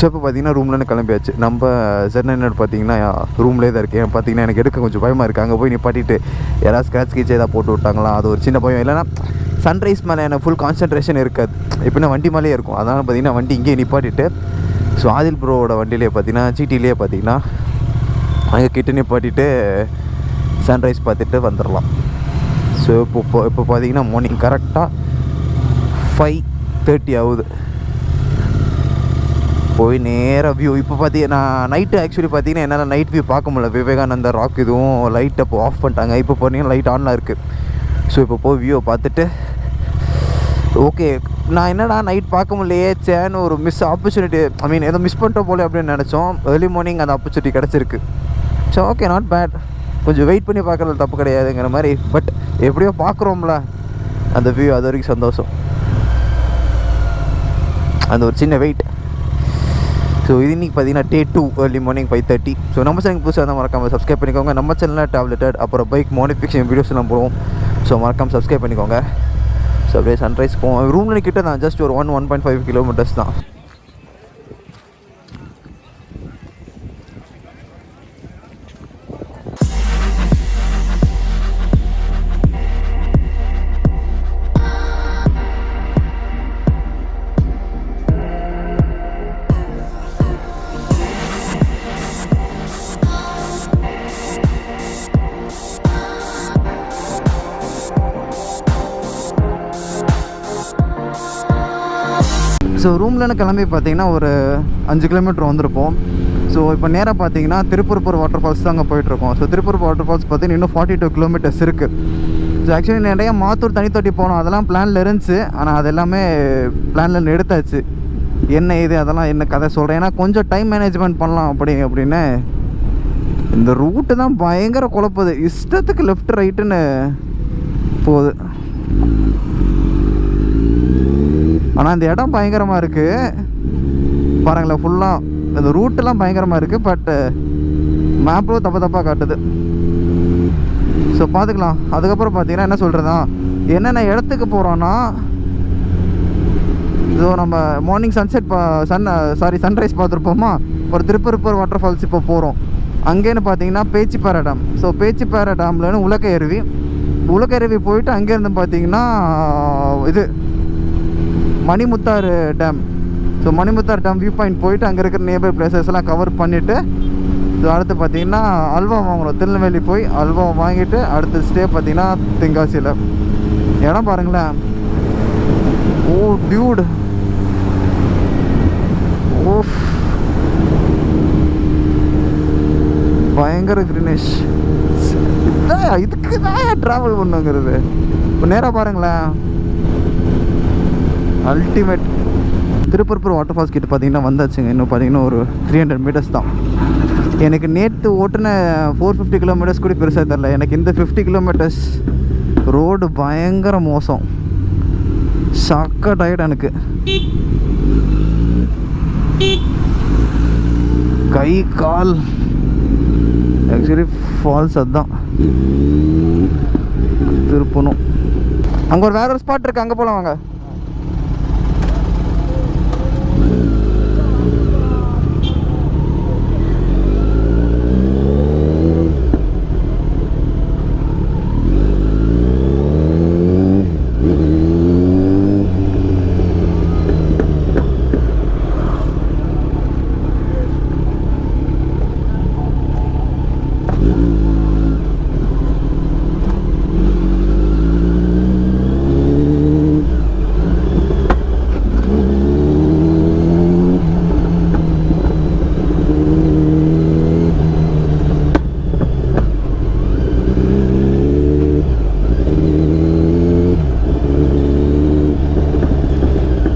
So இப்போ பார்த்தீங்கன்னா ரூம்லேருந்து கிளம்பியாச்சு. நம்ம Z900 பார்த்தீங்கன்னா ரூம்லேயே தான் இருக்கேன். பார்த்தீங்கன்னா எனக்கு எடுக்க கொஞ்சம் பயமாக இருக்குது. அங்கே போய் நிப்பாட்டிட்டு யாராவது ஸ்க்ராட்ச் கீச் ஏதாவது போட்டு விட்டாங்களா, அது ஒரு சின்ன பயம். இல்லைனா சன்ரைஸ் மேலே எனக்கு ஃபுல் கான்சன்ட்ரேஷன் இருக்காது. எப்படின்னா வண்டி மேலேயே இருக்கும். அதனால் பார்த்தீங்கன்னா வண்டி இங்கேயே நிப்பாட்டிட்டு ஸோ ஆதில் ப்ரோவோட வண்டியிலே பார்த்தீங்கன்னா GT-லேயே பார்த்தீங்கன்னா அங்கே கிட்ட நிப்பாட்டிட்டு சன்ரைஸ் பார்த்துட்டு வந்துடலாம். ஸோ இப்போ பார்த்தீங்கன்னா மார்னிங் கரெக்டாக 5:30 ஆகுது. போய் நேராக வியூ இப்போ பார்த்தீங்கன்னா நைட்டு ஆக்சுவலி பார்த்தீங்கன்னா என்னால் நைட் வியூ பார்க்க முடியல. விவேகானந்தா ராக் இதுவும் லைட் அப்போ ஆஃப் பண்ணிட்டாங்க. இப்போ பார்த்தீங்கன்னா லைட் ஆனில் இருக்குது. ஸோ இப்போ போய் வியூவை பார்த்துட்டு ஓகே நான் என்னடா நைட் பார்க்க முடியலையே சேன்னு ஒரு ஆப்பர்ச்சுனிட்டி ஏதோ மிஸ் பண்ணிட்டோம் போல அப்படின்னு நினச்சோம். ஏர்லி மார்னிங் அந்த ஆப்பர்ச்சுனிட்டி கிடச்சிருக்கு. So okay not bad. கொஞ்சம் வெயிட் பண்ணி பார்க்குறது தப்பு கிடையாதுங்கிற மாதிரி. பட் எப்படியோ பார்க்குறோம்ல அந்த வியூ, அது வரைக்கும் சந்தோஷம். அந்த ஒரு சின்ன வெயிட். ஸோ இது இன்றைக்கி பார்த்தீங்கன்னா Day 2 ஏர்லி மார்னிங் 5:30. ஸோ நம்ம சேனலுக்கு புதுசாக இருந்தால் மறக்காமல் சப்ஸ்கிரைப் பண்ணிக்கோங்க. நம்ம சேனலில் டேப்லெட்டட் அப்புறம் பைக் மாடிஃபிகேஷன் வீடியோஸ்லாம் போடுவோம். ஸோ மறக்காமல் சப்ஸ்கிரைப் பண்ணிக்கோங்க. ஸோ அப்படியே சன்ரைஸ் போவோம். ரூமில் கிட்ட தான் ஜஸ்ட் ஒரு 1.5 கிலோமீட்டர்ஸ் தான். ஸோ ரூம்லன்னு கிளம்பி பார்த்தீங்கன்னா ஒரு 5 கிலோமீட்டர் வந்திருப்போம். ஸோ இப்போ நேராக பார்த்தீங்கன்னா திருப்பூர் வாட்டர் ஃபால்ஸ் தான் அங்கே போயிட்டுருக்கோம். ஸோ திருப்பூர் வாட்டர் ஃபால்ஸ் பார்த்தீங்கன்னா இன்னும் 42 கிலோமீட்டர்ஸ் இருக்குது. ஸோ ஆக்சுவலி நிறையா மாத்தூர் தனித்தொட்டி போனோம். அதெல்லாம் பிளானில் இருந்துச்சு. ஆனால் அது எல்லாமே பிளானில் எடுத்தாச்சு. என்ன இது அதெல்லாம் என்ன கதை சொல்கிறேன். ஏன்னா கொஞ்சம் டைம் மேனேஜ்மெண்ட் பண்ணலாம் அப்படின்னு இந்த ரூட்டு தான் பயங்கர குழப்புது. இஷ்டத்துக்கு லெஃப்ட் ரைட்டுன்னு போகுது. ஆனால் இந்த இடம் பயங்கரமாக இருக்குது பாருங்களேன். ஃபுல்லாக இந்த ரூட்டெல்லாம் பயங்கரமாக இருக்குது. பட்டு மேப்பும் தப்பாக காட்டுது. ஸோ பார்த்துக்கலாம். அதுக்கப்புறம் பார்த்தீங்கன்னா என்ன சொல்கிறதா, என்னென்ன இடத்துக்கு போகிறோன்னா ஸோ நம்ம மார்னிங் சன்ரைஸ் பார்த்துருப்போமா. ஒரு திருப்பூர் வாட்டர் ஃபால்ஸ் இப்போ போகிறோம். அங்கேன்னு பார்த்தீங்கன்னா பேச்சிப்பாறை டேம். ஸோ பேச்சிப்பாறை டேம்லன்னு உலக்க அருவி போயிட்டு அங்கேருந்து பார்த்தீங்கன்னா இது Manimutharu dam. So Manimutharu dam view point போயிட்டு அங்கே இருக்கிற நியர்பை பிளேசஸ் எல்லாம் கவர் பண்ணிவிட்டு ஸோ அடுத்து பார்த்தீங்கன்னா அல்வா வாங்கணும். திருநெல்வேலி போய் அல்வா வாங்கிட்டு அடுத்த ஸ்டே பார்த்தீங்கன்னா தென்காசியில். இடம் பாருங்களேன். ஓ டியூட், ஓ பயங்கர கிரீனிஷ். இதுக்கு தான் ட்ராவல் பண்ணுங்கிறது. இப்போ நேராக பாருங்களேன், அல்டிமேட். திருப்பூர் வாட்டர் ஃபால்ஸ் கிட்ட பார்த்தீங்கன்னா வந்தாச்சுங்க. இன்னும் பார்த்தீங்கன்னா ஒரு 300 மீட்டர்ஸ் தான். எனக்கு நேற்று ஓட்டுன 450 கிலோமீட்டர்ஸ் கூட பெருசாக தெரில. எனக்கு இந்த 50 கிலோமீட்டர்ஸ் ரோடு பயங்கர மோசம். சக்க டயர்ட் எனக்கு. கை கால் ஆக்சுவலி ஃபால்ஸ் அதுதான் திருப்பணும். அங்கே வேற ஒரு ஸ்பாட் இருக்குது, அங்கே போகலாம் வாங்க.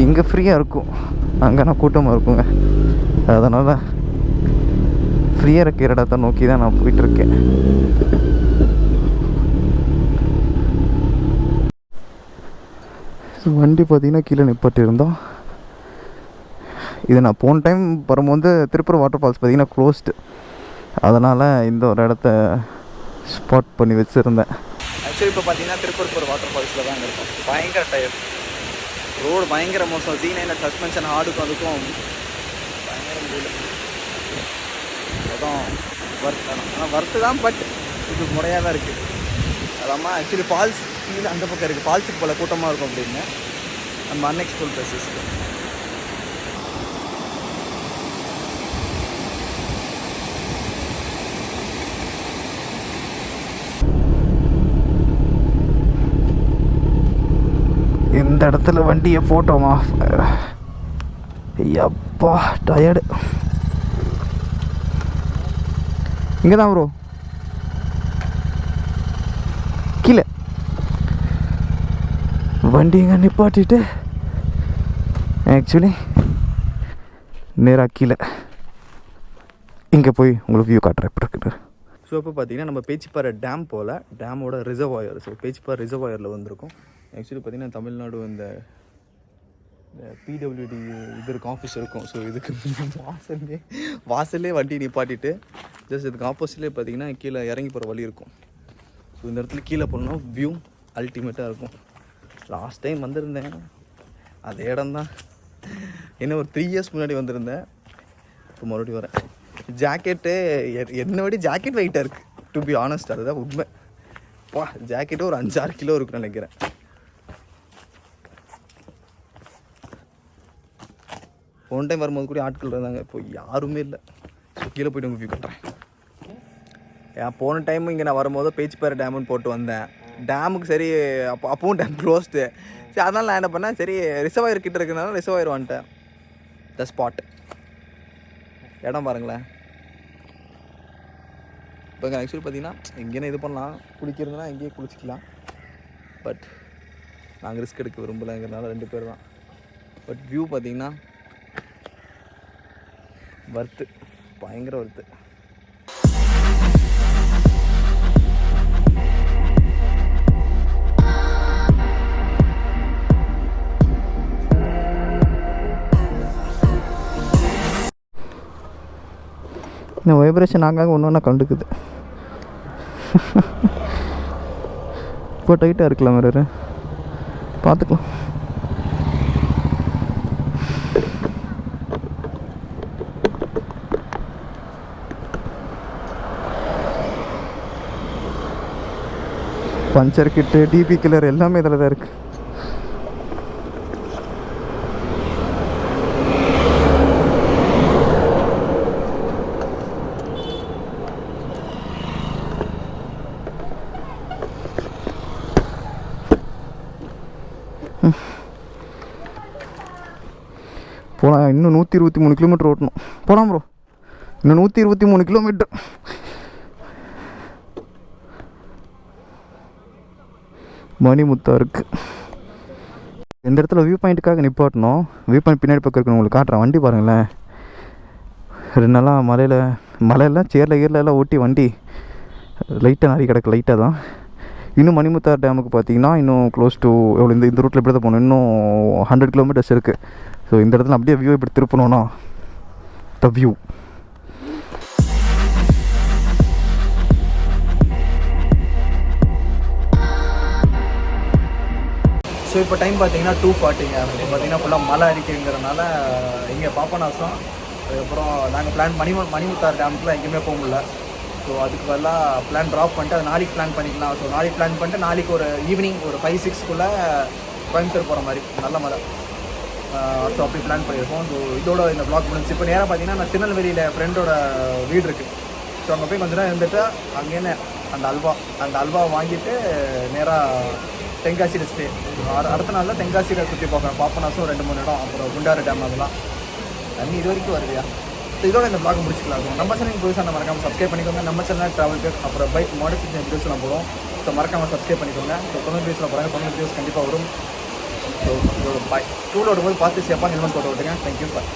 இங்கே ஃப்ரீயாக இருக்கும், அங்கேனா கூட்டமாக இருக்குங்க. அதனால் ஃப்ரீயாக இருக்கிற இடத்த நோக்கி தான் நான் போயிட்டுருக்கேன். ஸோ வண்டி பார்த்திங்கன்னா கீழே நிப்பாட்டியிருந்தோம். இது நான் போன டைம் வரும்போது திருப்பூர் வாட்டர் ஃபால்ஸ் பார்த்திங்கன்னா க்ளோஸ்டு. அதனால் இந்த ஒரு இடத்த ஸ்பாட் பண்ணி வச்சுருந்தேன். ஆக்சுவலி இப்போ பார்த்தீங்கன்னா திருப்பூர் வாட்டர் ஃபால்ஸில் தான் இருக்கும். பயங்கர டயர், ரோடு பயங்கர மோசம். D9 சஸ்பென்ஷன் ஹார்டுக்கும் அதுக்கும் பயங்கர ஆனால் ஒர்த்து தான், பட் இது முறையாக தான் இருக்குது. அதாம்மா ஆக்சுவலி ஃபால்ஸ் கீழே அந்த பக்கம் இருக்குது, ஃபால்ஸுக்கு போல் கூட்டமாக இருக்கும் அப்படின்னு நம்ம அன்எக்ஸ்ப்ளோர்ட் பிளேசஸ்க்கு. இந்த இடத்துல வண்டியை போட்டோமா, எப்பா டயர்டு. இங்கே தான் ப்ரோ, கீழே வண்டி இங்கே நிப்பாட்டிட்டு ஆக்சுவலி நேராக கீழே இங்கே போய் உங்களுக்கு வியூ காட்டுறேன் எப்படி இருக்குது. ஸோ இப்போ பார்த்தீங்கன்னா நம்ம பேச்சிப்பாறை டேம் போல், டேமோட ரிசர்வாயர். ஸோ பேச்சிப்பாறை ரிசர்வாயரில் வந்திருக்கும். ஆக்சுவலி பார்த்திங்கன்னா தமிழ்நாடு இந்த பிடபிள்யூடி இது இருக்கும், ஆஃபீஸ் இருக்கும். ஸோ இதுக்கு வாசல்லே வண்டி நிப்பாட்டிட்டு ஜஸ்ட் இதுக்கு ஆப்போசிட்லேயே பார்த்தீங்கன்னா கீழே இறங்கி போகிற வழி இருக்கும். ஸோ இந்த இடத்துல கீழே போனோம்னா வியூ அல்டிமேட்டாக இருக்கும். லாஸ்ட் டைம் வந்திருந்தேன் அதே இடம் தான், என்ன ஒரு 3 இயர்ஸ் முன்னாடி வந்திருந்தேன். இப்போ மறுபடியும் வரேன். ஜாக்கெட்டு என்னை விட ஜாக்கெட் வெயிட்டாக இருக்குது, டு பி ஆனஸ்ட். அதுதான் உண்மை. வா, ஜாக்கெட்டு ஒரு 5-6 கிலோ இருக்குன்னு நினைக்கிறேன். போன டைம் வரும்போது கூட ஆட்கள் இருந்தாங்க, இப்போ யாருமே இல்லை. கீழே போய்ட்டு உங்களுக்கு வியூ கட்டுறேன். ஏன் போன டைம் இங்கே நான் வரும்போது பேச்சிப்பாறை டேமுன்னு போட்டு வந்தேன். டேமுக்கு சரி அப்பவும் டேம் க்ளோஸ்டு. சரி அதனால் நான் என்ன பண்ணேன், சரி ரிசர்வாயர் கிட்ட இருக்கிறதுனால ரிசர்வாயர் வந்துட்டேன். த ஸ்பாட் இடம் பாருங்களேன். இப்போ இங்கே ஆக்சுவலி பார்த்தீங்கன்னா எங்கேனா இது பண்ணலாம், குளிக்கிறதுனா எங்கேயே குளிச்சிக்கலாம். பட் நாங்கள் ரிஸ்க் எடுக்க விரும்பலைங்கிறதுனால 2 பேர் தான். பட் வியூ பார்த்தீங்கன்னா வர்த்து, பயங்கர வர்த்து. இந்த வைப்ரேஷன் ஆகாக ஒன்று ஒன்றா கண்டுக்குது. இப்போ டைட்டாக இருக்கலாம், வேறு பார்த்துக்கலாம். பஞ்சர் கிட்டு, டிபி கில்லர் எல்லாமே இதில் தான் இருக்குது. போகலாம். இன்னும் 123 கிலோமீட்டர் ஓட்டணும். போகலாம் ப்ரோ, இன்னும் 123 கிலோமீட்டர். மணிமுத்தா இருக்குது. இந்த இடத்துல வியூ பாயிண்ட்டுக்காக நிப்பாட்டணும். வியூ பாயிண்ட் பின்னாடி பக்கம் இருக்குன்னு உங்களுக்கு காட்டுறேன். வண்டி பாருங்களேன், 2 நாளாக மலையெல்லாம் சேரில் ஏரில் ஓட்டி வண்டி லைட்டாக நிறைய கிடக்கு. லைட்டாக தான். இன்னும் மணிமுத்தார் டேமுக்கு பார்த்தீங்கன்னா இன்னும் க்ளோஸ் டு எவ்வளோ, இந்த ரூட்டில் எப்படி தான் போகணும், இன்னும் 100 கிலோமீட்டர்ஸ் இருக்குது. ஸோ இந்த இடத்துல அப்படியே வியூ இப்படி திருப்பணும்னா த வியூ. ஸோ இப்போ டைம் பார்த்தீங்கன்னா 2:40ங்க. பார்த்தீங்கன்னா ஃபுல்லாக மலை அடிக்கிறதுங்கிறதுனால இங்கே பாபநாசம், அதுக்கப்புறம் நாங்கள் பிளான் மணிமுத்தார் டேமுக்குலாம் எங்கேயுமே போக முடியல. ஸோ அதுக்கு பதிலாக பிளான் ட்ராப் பண்ணிட்டு அது நாளைக்கு பிளான் பண்ணிக்கலாம். ஸோ நாளைக்கு பிளான் பண்ணிட்டு நாளைக்கு ஒரு ஈவினிங் ஒரு 5-6க்குள்ளே கோயம்புத்தூர் போகிற மாதிரி நல்ல மலை. ஸோ அப்படி பிளான் பண்ணியிருக்கோம். ஸோ இதோட இந்த வ்ளாக் முடிஞ்சு இப்போ நேராக பார்த்தீங்கன்னா நான் திருநெல்வேலியில் ஃப்ரெண்டோட வீடு இருக்குது. ஸோ அங்கே போய் கொஞ்சம் நேரம் இருந்துட்டு அங்கேன்னு அந்த அல்வா வாங்கிட்டு நேராக தென்காசியில் ஸ்டே. அடுத்த நாளில் தென்காசியில் சுற்றி பார்க்குறேன். பாபநாசம் 2-3 இடம், அப்புறம் குண்டாறு டேம், அதெல்லாம் தண்ணி இது வரைக்கும் வருதுயா. ஸோ இதோட இந்த வ்ளாக் முடிச்சுக்கலாம். நம்ம சேனல் புதுசாக நம்ம மறக்காமல் சப்ஸ்கிரைப் பண்ணிக்கோங்க. நம்ம சேனல் ட்ராவல் பேக் அப்புறம் பைக் மாடிஃபிகேஷன் வீடியோஸ்லாம் போகிறோம். ஸோ மறக்காமல் சப்ஸ்கிரைப் பண்ணிக்கோங்க. ஸோ 90 வீடியோஸில் போகிறாங்க, 90 வீடியோஸ் கண்டிப்பாக வரும். ஸோ இதோட பாய். டூவில் ஓடும்போது பார்த்து சேஃபாக ஹெல்மெட் போட்டு விட்டுங்க. Thank you bye.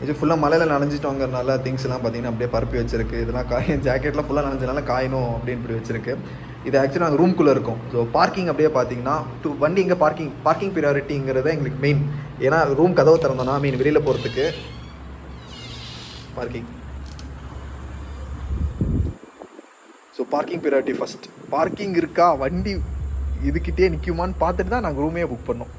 இது ஃபுல்லாக மலையில் நனைஞ்சிட்டோங்கிறனால திங்ஸ்லாம் பார்த்தீங்கன்னா அப்படியே பரப்பி வச்சிருக்கு. இதெல்லாம் காயும், ஜாக்கெட்லாம் ஃபுல்லாக நனைஞ்சனால காயணும் அப்படின்னு இப்படி வச்சிருக்கு. இது ஆக்சுவலாக நாங்கள் ரூம்குள்ளே இருக்கும். ஸோ பார்க்கிங் அப்படியே பார்த்தீங்கன்னா வண்டி இங்கே பார்க்கிங் ப்ரியாரிட்டிங்கிறத எங்களுக்கு மெயின். ஏன்னா ரூம் கதவை திறந்தோன்னா வெளியில் போகிறதுக்கு parking. So parking priority first. Parking இருக்கா, வண்டி இதுக்கிட்டே நிற்குமான்னு பார்த்துட்டு தான் நாங்கள் ரூமே புக் பண்ணோம்.